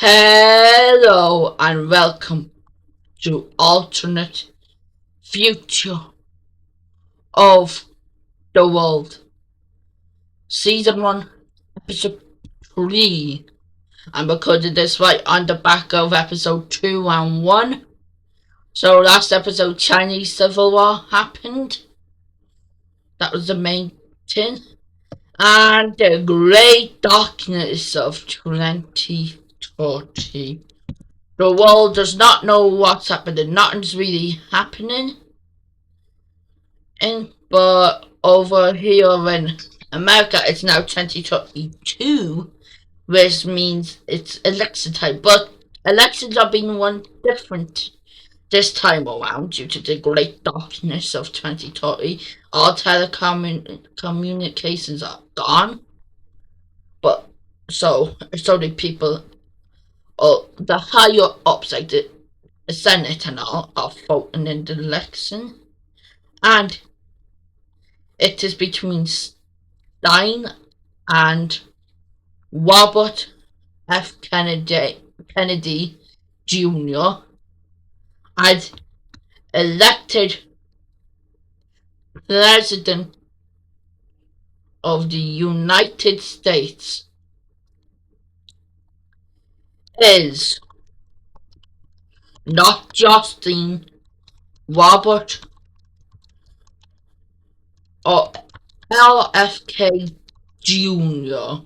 Hello and welcome to alternate future of the world, season 1, episode 3. And because of this right on the back of episode 2 and 1. So last episode Chinese Civil War happened. That was the main thing. And the great darkness of 2030. The world does not know what's happening. Nothing's really happening. But over here in America, it's now 2022, which means it's election time. But elections are being run different this time around due to the great darkness of 2030. All telecommunications are gone. But so the people, the higher ups like the Senate and all, are voting in the election. And it is between Stein and Robert F. Kennedy Jr. as elected President of the United States is not Justin Robert or LFK Jr.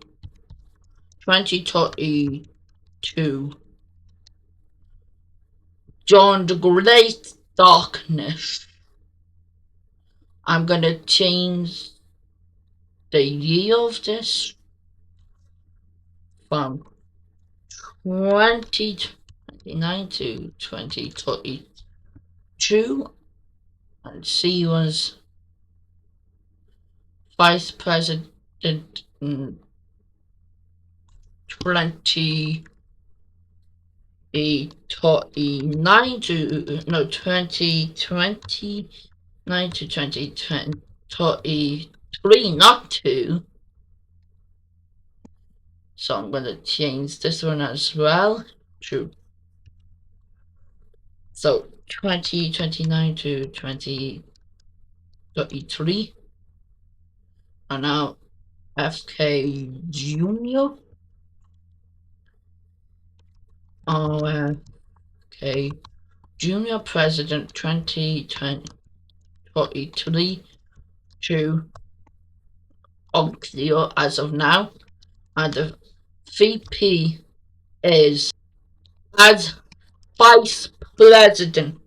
2032. During the Great Darkness. I'm gonna change the year of this from 2029 to 2032, and she was Vice President in 2029 to 2033, not 2. So I'm going to change this one as well. True. So 2029 to 2033. And now FK Jr. Okay, Junior President 2033 to unclear as of now, and the VP is as Vice President.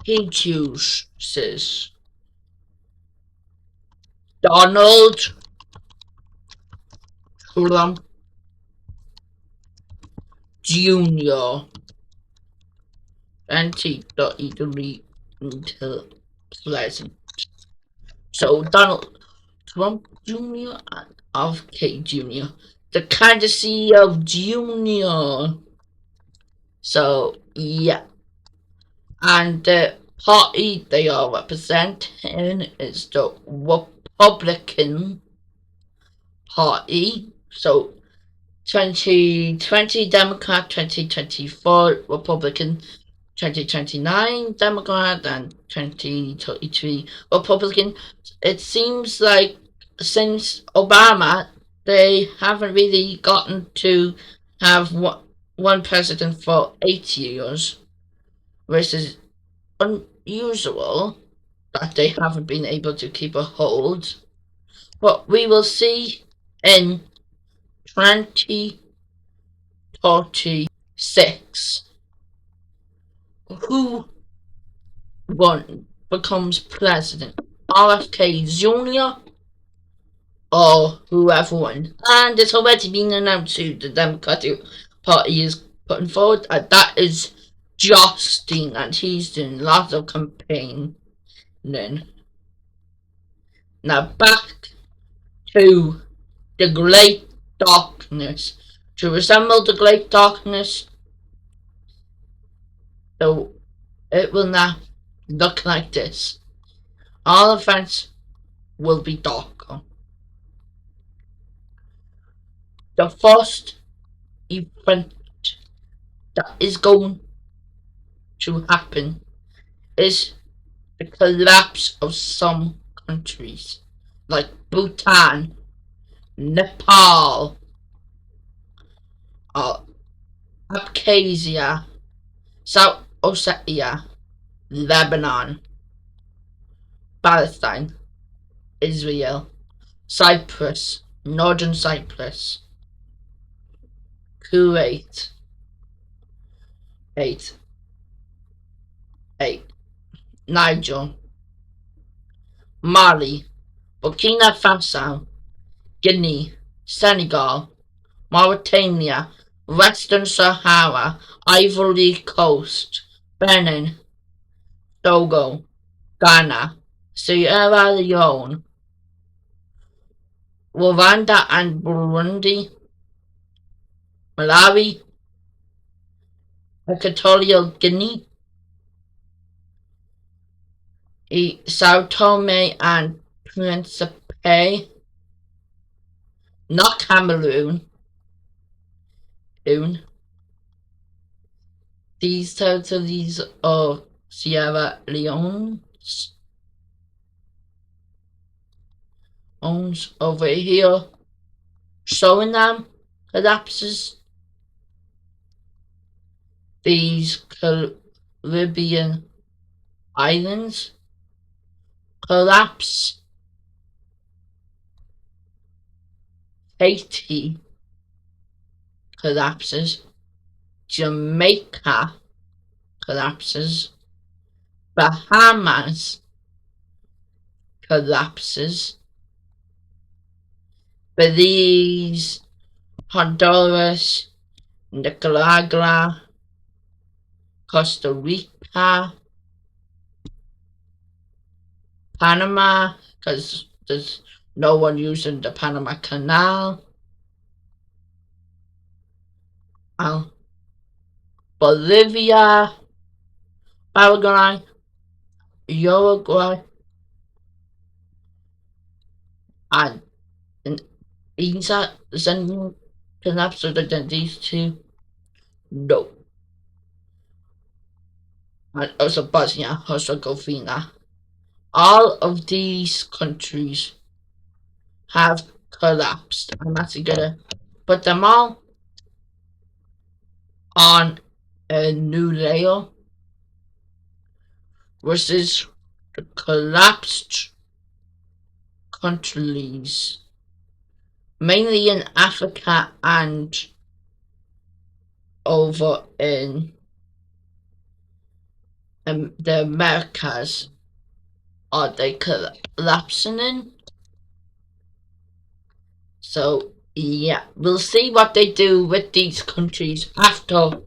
He chooses Donald Trump Jr. 2033 until present. So Donald Trump Jr. and RFK Jr. The candidacy of Jr. So yeah. And the party they are representing is the Republican Party. So 2020 Democrat, 2024 Republican, 2029 Democrat, and 2033 Republican. It seems like since Obama, they haven't really gotten to have one president for 8 years, which is unusual that they haven't been able to keep a hold. But we will see in 2036 who becomes president, RFK Jr. or whoever won. And it's already been announced who the Democratic Party is putting forward, and that is Justin, and he's doing lots of campaigning. Now back to the Great Darkness. To resemble the Great Darkness, so it will now look like this. All events will be darker. The first event that is going to happen is the collapse of some countries like Bhutan, Nepal, uh, Abkhazia, South Ossetia, Lebanon, Palestine, Israel, Cyprus, Northern Cyprus, Kuwait, 8, 8, Niger, Mali, Burkina Faso, Guinea, Senegal, Mauritania, Western Sahara, Ivory Coast, Benin, Togo, Ghana, Sierra Leone, Rwanda and Burundi, Malawi, Equatorial Guinea, Sao Tome and Principe, not Cameroon. These territories are Sierra Leone's owns over here. Suriname collapses. These Caribbean islands collapse. Haiti collapses. Jamaica collapses. Bahamas collapses. Belize, Honduras, Nicaragua, Costa Rica, Panama, because there's no one using the Panama Canal, Bolivia, Paraguay, Uruguay, and these are sending collapse other than these two. No. And also Bosnia Herzegovina. All of these countries have collapsed. I'm actually gonna put them all on a new layer versus the collapsed countries, mainly in Africa and over in the Americas. Are they collapsing in? So yeah, we'll see what they do with these countries after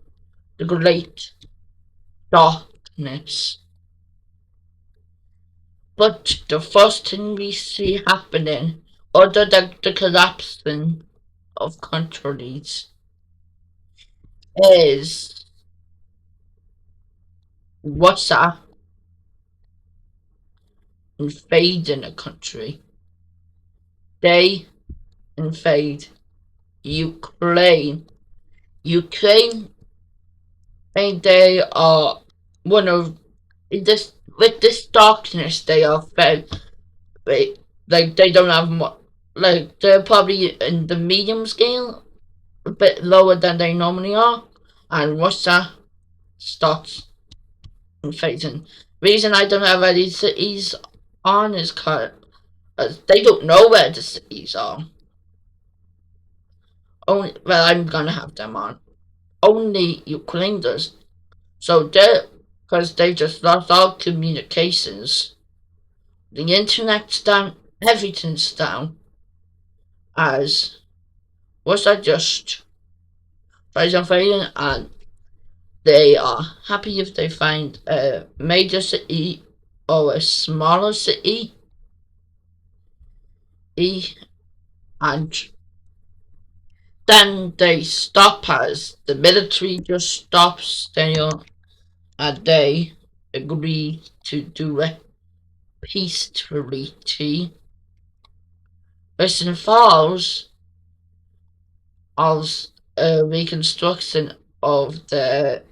the Great Darkness. But the first thing we see happening, other than the collapsing of countries, is Russia invading a country. They invade Ukraine. Ukraine, and they are one of this with this darkness. They are very like they don't have much. Like they're probably in the medium scale, a bit lower than they normally are, and Russia starts invading. Reason I don't have any cities on is because they don't know where the cities are. Only well, I'm gonna have them on. Only Ukraine does. So they because they just lost all communications. The internet's down, everything's down. As Russia just tries invading, and they are happy if they find a major city or a smaller city, and then they stop as the military just stops there, and they agree to do a peace treaty, which involves a reconstruction of the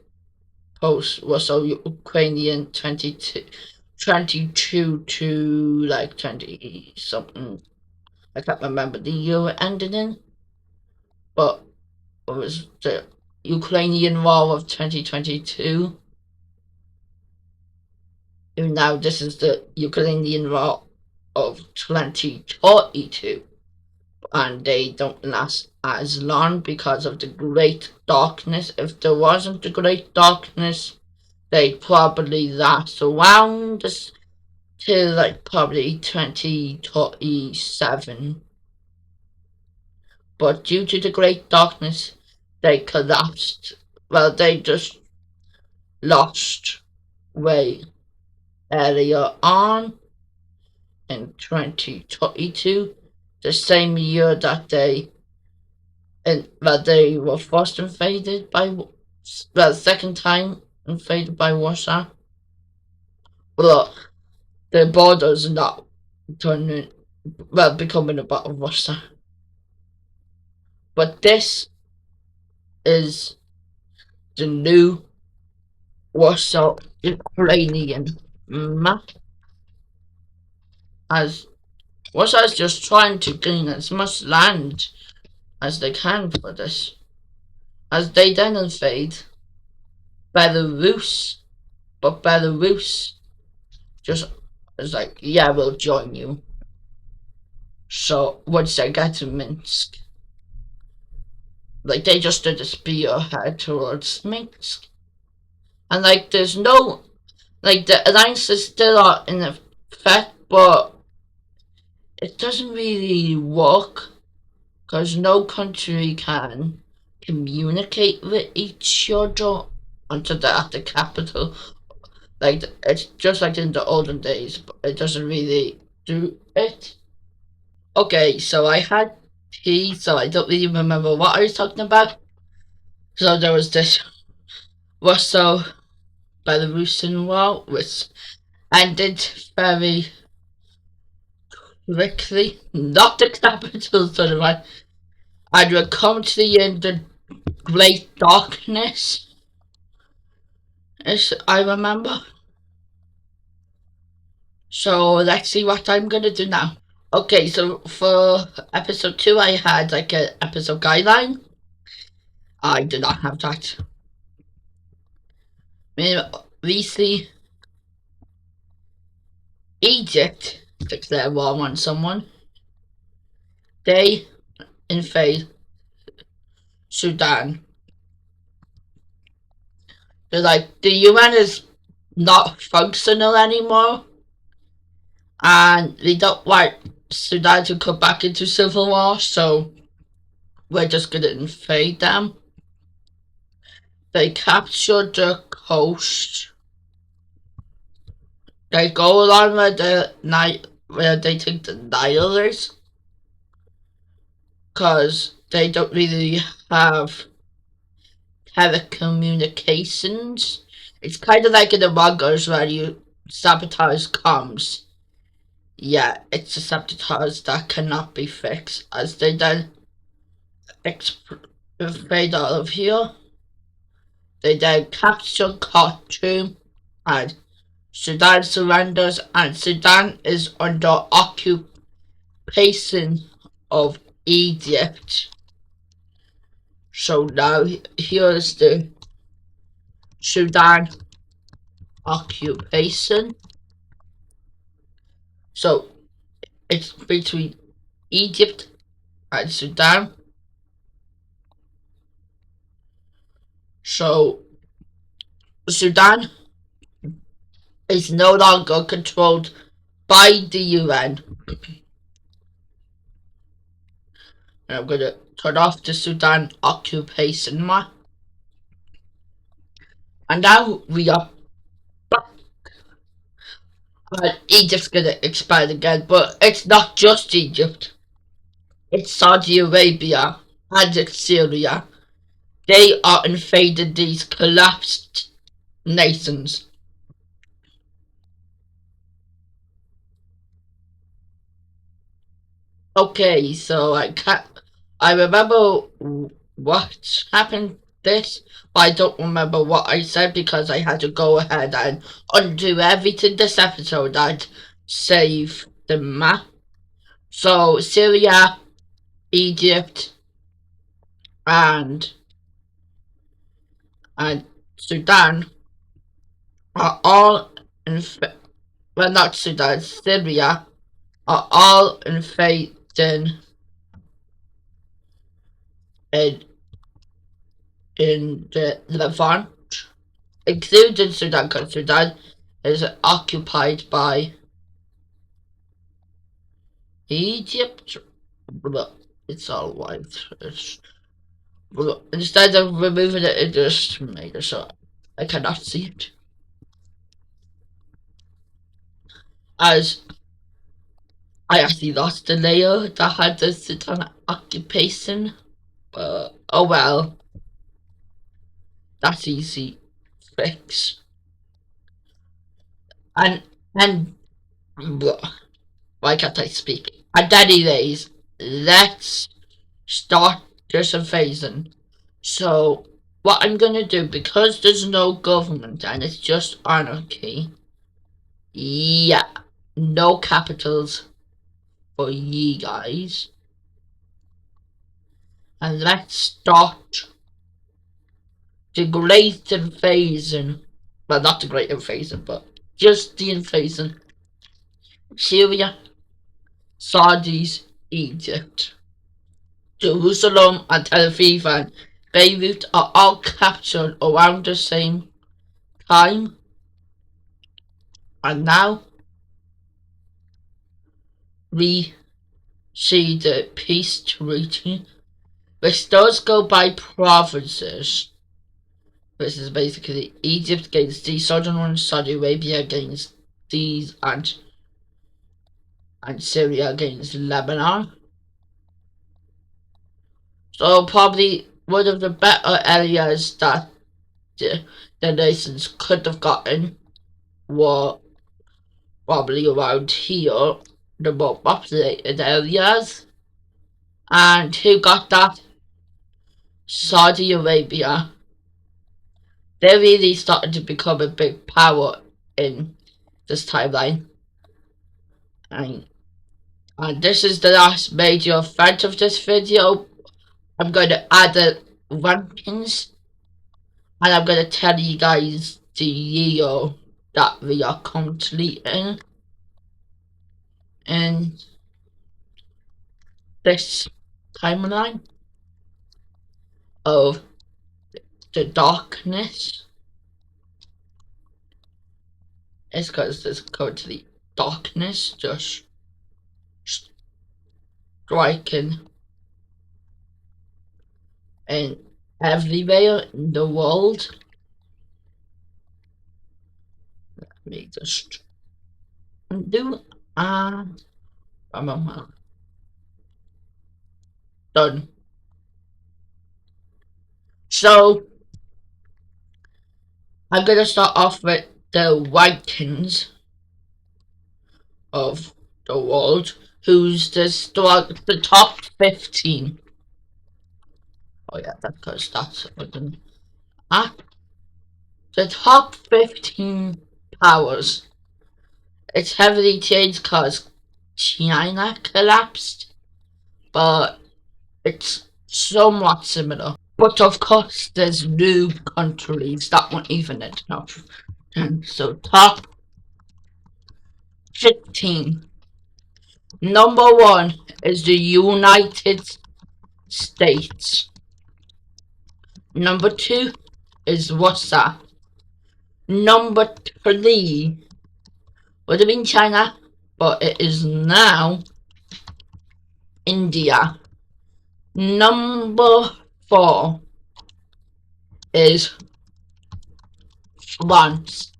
post-Russo-Ukrainian 22 to like 20 something. I can't remember the year it ended in, but it was the Ukrainian War of 2022. And now this is the Ukrainian War of 2032. And they don't last as long because of the Great Darkness. If there wasn't the Great Darkness, they'd probably last around this till like probably 2037. But due to the Great Darkness, they collapsed. Well, they just lost way earlier on in 2022, the same year that they were first invaded by, well, second time invaded by Russia. Well, the borders not turning, well, becoming a part of Russia. But this is the new Warsaw Ukrainian map, as Russia is just trying to gain as much land as they can for this, as they then invade Belarus, but Belarus just is like, yeah, we'll join you. So once they get to Minsk, like they just did a spearhead towards Minsk, and like there's no, like the alliances still are in effect, but it doesn't really work because no country can communicate with each other until they're at the capital. Like it's just like in the olden days, but it doesn't really do it. Okay, so I had tea, so I don't really remember what I was talking about. So there was this Russo Belarusian war, which ended very quickly. Not the capital, sort of like, and we're coming to the end of Great Darkness, as I remember. So let's see what I'm gonna do now. Okay, so for episode 2 I had like an episode guideline. I did not have that. We see Egypt declare war on someone. They invade Sudan. They're like, the UN is not functional anymore, and they don't want Sudan to come back into civil war, so we're just gonna invade them. They capture the coast. They go along with the night where they think the Nile is, cause they don't really have telecommunications. It's kind of like in the mangas where you sabotage comms. Yeah, it's a sabotage that cannot be fixed, as they then invade all of here. They then capture Khartoum, and Sudan surrenders, and Sudan is under occupation of Egypt. So now here's the Sudan occupation. So it's between Egypt and Sudan. So Sudan is no longer controlled by the UN. And I'm gonna turn off the Sudan occupation map. And now we are back. Egypt's gonna expand again, but it's not just Egypt. It's Saudi Arabia and it's Syria. They are invading these collapsed nations. Okay, so I remember what happened this, but I don't remember what I said because I had to go ahead and undo everything this episode and save the map. So Syria, Egypt, and and Sudan are all well, not Sudan, Syria are all invading in the Levant, including Sudan, because Sudan is occupied by Egypt. It's all white. Instead of removing it, it just made it so I cannot see it. As I actually lost the layer that had the Sudan occupation. Oh well, that's easy fix. And why can't I speak? And anyways, let's start this invasion. So what I'm gonna do, because there's no government and it's just anarchy, yeah, no capitals for ye guys. And let's start the great invasion. Well, not the great invasion, but just the invasion. Syria, Saudis, Egypt, Jerusalem and Tel Aviv and Beirut are all captured around the same time. And now we see the peace treaty, which does go by provinces. This is basically Egypt against the southern one, Saudi Arabia against these, and Syria against Lebanon. So probably one of the better areas that the nations could have gotten were probably around here, the more populated areas. And who got that? Saudi Arabia. They really started to become a big power in this timeline. And this is the last major event of this video. I'm going to add the rankings, and I'm going to tell you guys the year that we are currently in this timeline of the darkness. It's because there's currently darkness just striking and everywhere in the world. Let me just undo and done. So I'm gonna start off with the rankings of the world. Who's the top 15? Oh yeah, that's because that's the top 15 powers. It's heavily changed because China collapsed, but it's somewhat similar. But of course, there's new countries that weren't even in the top 10. So top 15. Number 1 is the United States. Number 2 is Russia. Number 3 would have been China, but it is now India. Number 4 is France.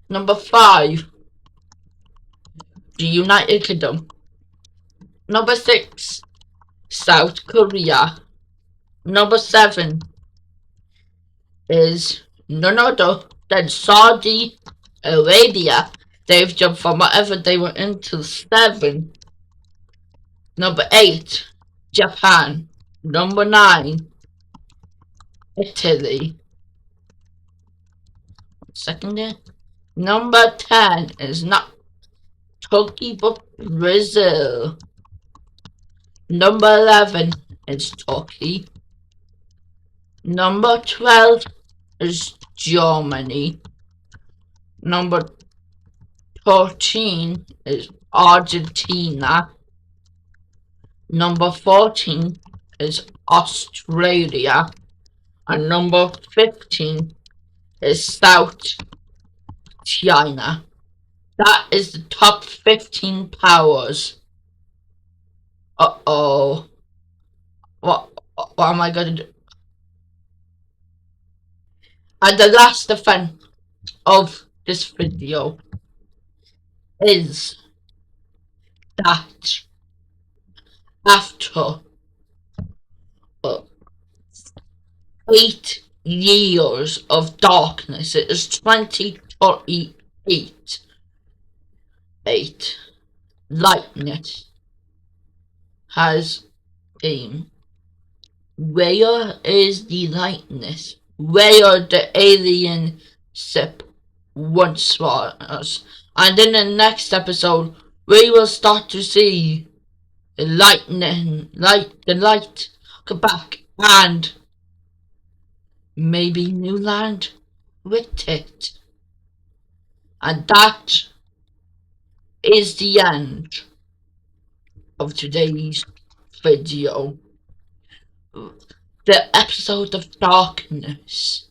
Number 5, the United Kingdom. Number 6, South Korea. Number 7 is none other than Saudi Arabia. They've jumped from whatever they were into 7. Number 8, Japan. Number 9, Italy. Second there. Number 10 is not Turkey but Brazil. Number 11 is Turkey. Number 12 is Germany. Number 13 is Argentina. Number 14 is Australia. And number 15 is South China. That is the top 15 powers. Uh-oh. What am I gonna do? And the last event of this video is that after uh, 8 years of darkness, it is 2038. 8. Lightness has came. Where is the lightness? Where the alien ship once was? And in the next episode, we will start to see the light come back, and maybe new land with it. And that is the end of today's video. The episode of darkness.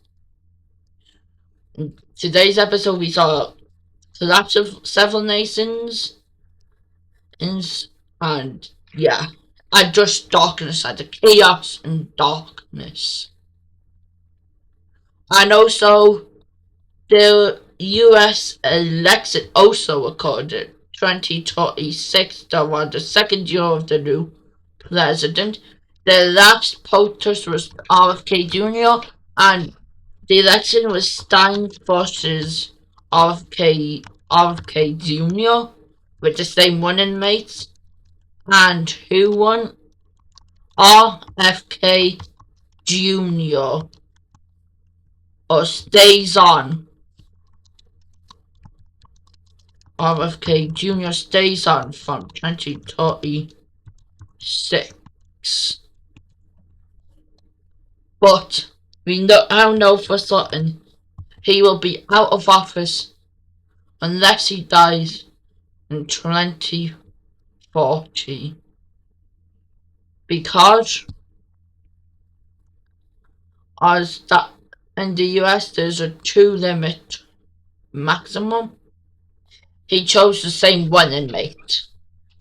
In today's episode we saw collapse of several nations and yeah, and just darkness, and the chaos and darkness. And also the US election also occurred in 2036. That was the second year of the new president. The last protest was RFK Jr. and the election was Stein versus RFK Jr. with the same winning mates. And who won? RFK Jr. or stays on. RFK Jr. stays on from 2036. But we now know for certain he will be out of office unless he dies in 2040. Because as that in the US there's a 2 limit maximum. He chose the same winning mate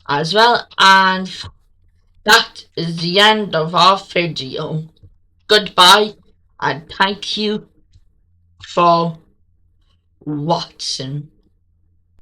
as well, and that is the end of our video. Goodbye, and thank you for watching.